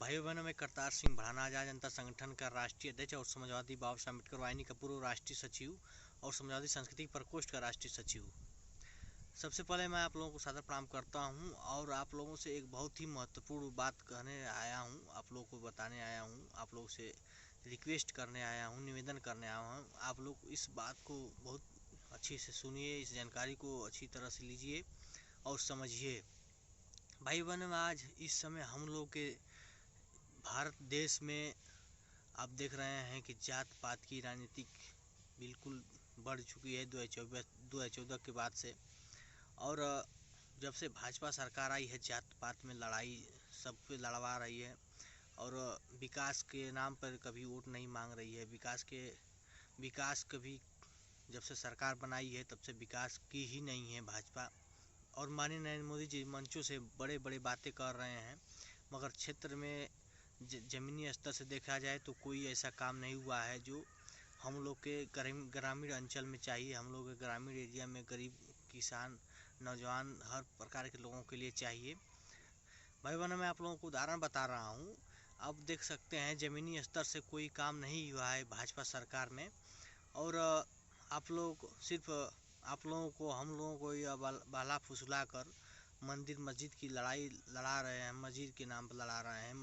भाइयों बहनों, मैं करतार सिंह भड़ाना आज़ाद जनता संगठन का राष्ट्रीय अध्यक्ष और समाजवादी बाबा साहब अम्बेडकर वाहिनी का पूर्व राष्ट्रीय सचिव और समाजवादी सांस्कृतिक प्रकोष्ठ का राष्ट्रीय सचिव। सबसे पहले मैं आप लोगों को सादर प्रणाम करता हूं और आप लोगों से एक बहुत ही महत्वपूर्ण बात कहने आया हूं, आप लोगों को बताने आया हूं, आप लोगों से रिक्वेस्ट करने आया हूं, निवेदन करने आया हूं। आप लोग इस बात को बहुत अच्छे से सुनिए, इस जानकारी को अच्छी तरह से लीजिए और समझिए। भाई बहनों, आज इस समय हम लोग के भारत देश में आप देख रहे हैं कि जात पात की राजनीति बिल्कुल बढ़ चुकी है 2014 के बाद से। और जब से भाजपा सरकार आई है, जात पात में लड़ाई सब पे लड़वा रही है और विकास के नाम पर कभी वोट नहीं मांग रही है। विकास कभी जब से सरकार बनाई है तब से विकास की ही नहीं है भाजपा। और माननीय नरेंद्र मोदी जी मंचों से बड़े बड़े बातें कर रहे हैं, मगर क्षेत्र में ज़मीनी स्तर से देखा जाए तो कोई ऐसा काम नहीं हुआ है जो हम लोग के ग्रामीण अंचल में चाहिए। हम लोग के ग्रामीण एरिया में गरीब किसान, नौजवान, हर प्रकार के लोगों के लिए चाहिए। भाई बहनों, मैं आप लोगों को उदाहरण बता रहा हूँ। अब देख सकते हैं ज़मीनी स्तर से कोई काम नहीं हुआ है भाजपा सरकार में। और आप लोग सिर्फ आप लोगों को, हम लोगों को यह बहला फुसला कर मंदिर मस्जिद की लड़ाई लड़ा रहे हैं, मस्जिद के नाम पर लड़ा रहे हैं,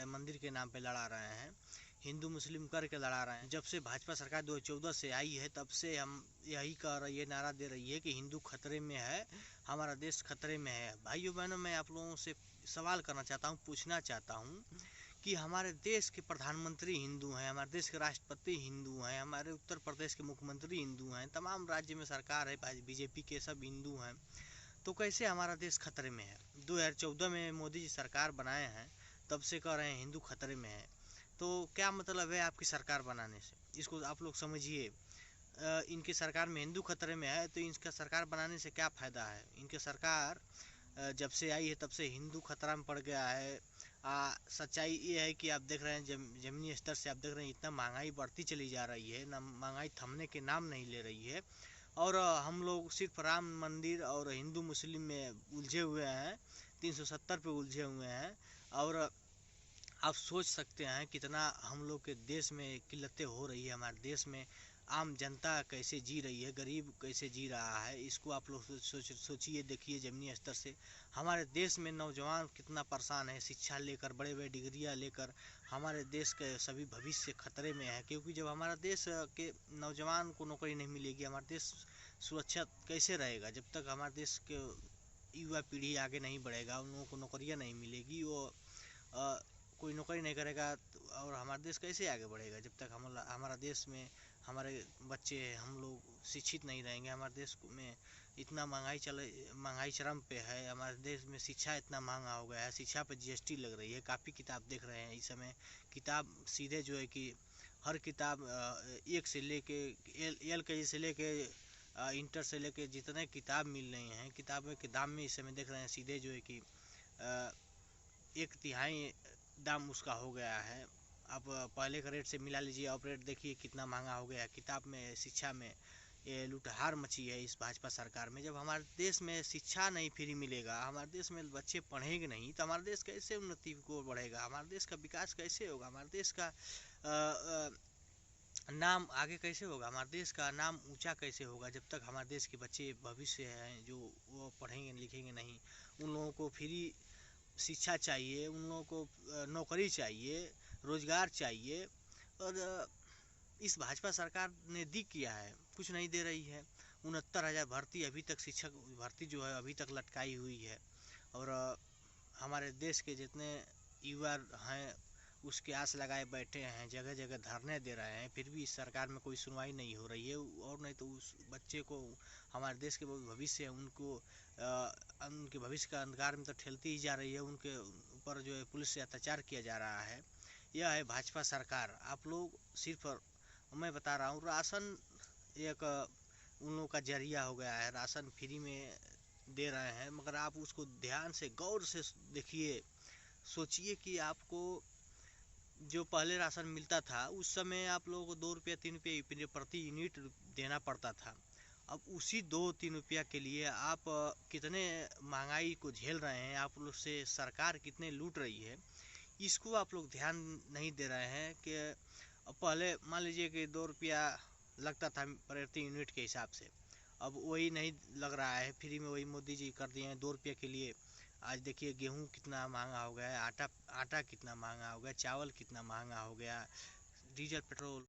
मंदिर के नाम पे लड़ा रहे हैं, हिंदू मुस्लिम करके लड़ा रहे हैं। जब से भाजपा सरकार 2014 से आई है तब से हम यही कह रही है, नारा दे रही है कि हिंदू खतरे में है, हमारा देश खतरे में है। भाइयों बहनों, मैं आप लोगों से सवाल करना चाहता हूँ, पूछना चाहता हूँ कि हमारे देश के प्रधानमंत्री हिंदू हैं, हमारे देश के राष्ट्रपति हिंदू हैं, हमारे उत्तर प्रदेश के मुख्यमंत्री हिंदू हैं, तमाम राज्य में सरकार है बीजेपी के, सब हिंदू हैं, तो कैसे हमारा देश खतरे में है? 2014 में मोदी जी सरकार बनाए हैं, तब से कह रहे हैं हिंदू खतरे में है। तो क्या मतलब है आपकी सरकार बनाने से? इसको आप लोग समझिए। इनकी सरकार में हिंदू खतरे में है तो इनका सरकार बनाने से क्या फ़ायदा है? इनकी सरकार जब से आई है तब से हिंदू खतरा में पड़ गया है। सच्चाई ये है कि आप देख रहे हैं ज़मीनी स्तर से आप देख रहे हैं इतना महंगाई बढ़ती चली जा रही है, ना महंगाई थमने के नाम नहीं ले रही है। और हम लोग सिर्फ राम मंदिर और हिंदू मुस्लिम में उलझे हुए हैं, 370 पे उलझे हुए हैं। और आप सोच सकते हैं कितना हम लोग के देश में किल्लतें हो रही है, हमारे देश में आम जनता कैसे जी रही है, गरीब कैसे जी रहा है। इसको आप लोग सोचिए, देखिए ज़मीनी स्तर से हमारे देश में नौजवान कितना परेशान है। शिक्षा लेकर, बड़े बड़े डिग्रियां लेकर हमारे देश के सभी भविष्य खतरे में है, क्योंकि जब हमारा देश के नौजवान को नौकरी नहीं मिलेगी, हमारा देश सुरक्षित कैसे रहेगा? जब तक हमारे देश के युवा पीढ़ी आगे नहीं बढ़ेगा, उन लोगों को नौकरियाँ नहीं मिलेगी, वो कोई नौकरी नहीं करेगा और हमारा देश कैसे आगे बढ़ेगा? जब तक हमारा देश में हमारे बच्चे, हम लोग शिक्षित नहीं रहेंगे। हमारे देश में इतना महंगाई चरम पे है, हमारे देश में शिक्षा इतना महंगा हो गया है, शिक्षा पे जीएसटी लग रही है। काफ़ी किताब देख रहे हैं इस समय, किताब सीधे जो है कि हर किताब एक से लेके LKG से लेके इंटर से लेके जितने किताब मिल रही हैं, किताबों के दाम में इस समय देख रहे हैं सीधे जो है कि 1/3 दाम उसका हो गया है। आप पहले का रेट से मिला लीजिए, अब रेट देखिए कितना महंगा हो गया है। किताब में, शिक्षा में ये लूटहार मची है इस भाजपा सरकार में। जब हमारे देश में शिक्षा नहीं फ्री मिलेगा, हमारे देश में बच्चे पढ़ेंगे नहीं, तो हमारे देश कैसे उन्नति को बढ़ेगा? हमारे देश का विकास कैसे होगा? हमारे देश का नाम आगे कैसे होगा? हमारे देश का नाम ऊंचा कैसे होगा? जब तक हमारे देश के बच्चे भविष्य हैं जो वो पढ़ेंगे लिखेंगे नहीं, उन लोगों को फ्री शिक्षा चाहिए, उन लोगों को नौकरी चाहिए, रोजगार चाहिए। और इस भाजपा सरकार ने दी किया है? कुछ नहीं दे रही है। 69,000 भर्ती अभी तक, शिक्षक भर्ती जो है अभी तक लटकाई हुई है। और हमारे देश के जितने युवा हैं उसके आस लगाए बैठे हैं, जगह जगह धरने दे रहे हैं, फिर भी इस सरकार में कोई सुनवाई नहीं हो रही है। और नहीं तो उस बच्चे को, हमारे देश के भविष्य है, उनके भविष्य का अंधकार में तो ठेलती ही जा रही है। उनके ऊपर जो है पुलिस से अत्याचार किया जा रहा है। यह है भाजपा सरकार। आप लोग सिर्फ, मैं बता रहा हूँ, राशन एक उन लोगों का जरिया हो गया है, राशन फ्री में दे रहे हैं, मगर आप उसको ध्यान से गौर से देखिए, सोचिए कि आपको जो पहले राशन मिलता था उस समय आप लोगों को 2 रुपया 3 रुपये प्रति यूनिट देना पड़ता था। अब उसी 2-3 रुपया के लिए आप कितने महंगाई को झेल रहे हैं, आप लोग से सरकार कितने लूट रही है, इसको आप लोग ध्यान नहीं दे रहे हैं कि पहले मान लीजिए कि 2 रुपया लगता था प्रति यूनिट के हिसाब से, अब वही नहीं लग रहा है, फ्री में वही मोदी जी कर दिए हैं 2 रुपये के लिए। आज देखिए गेहूं कितना महंगा हो गया है, आटा कितना महंगा हो गया, चावल कितना महंगा हो गया, डीजल पेट्रोल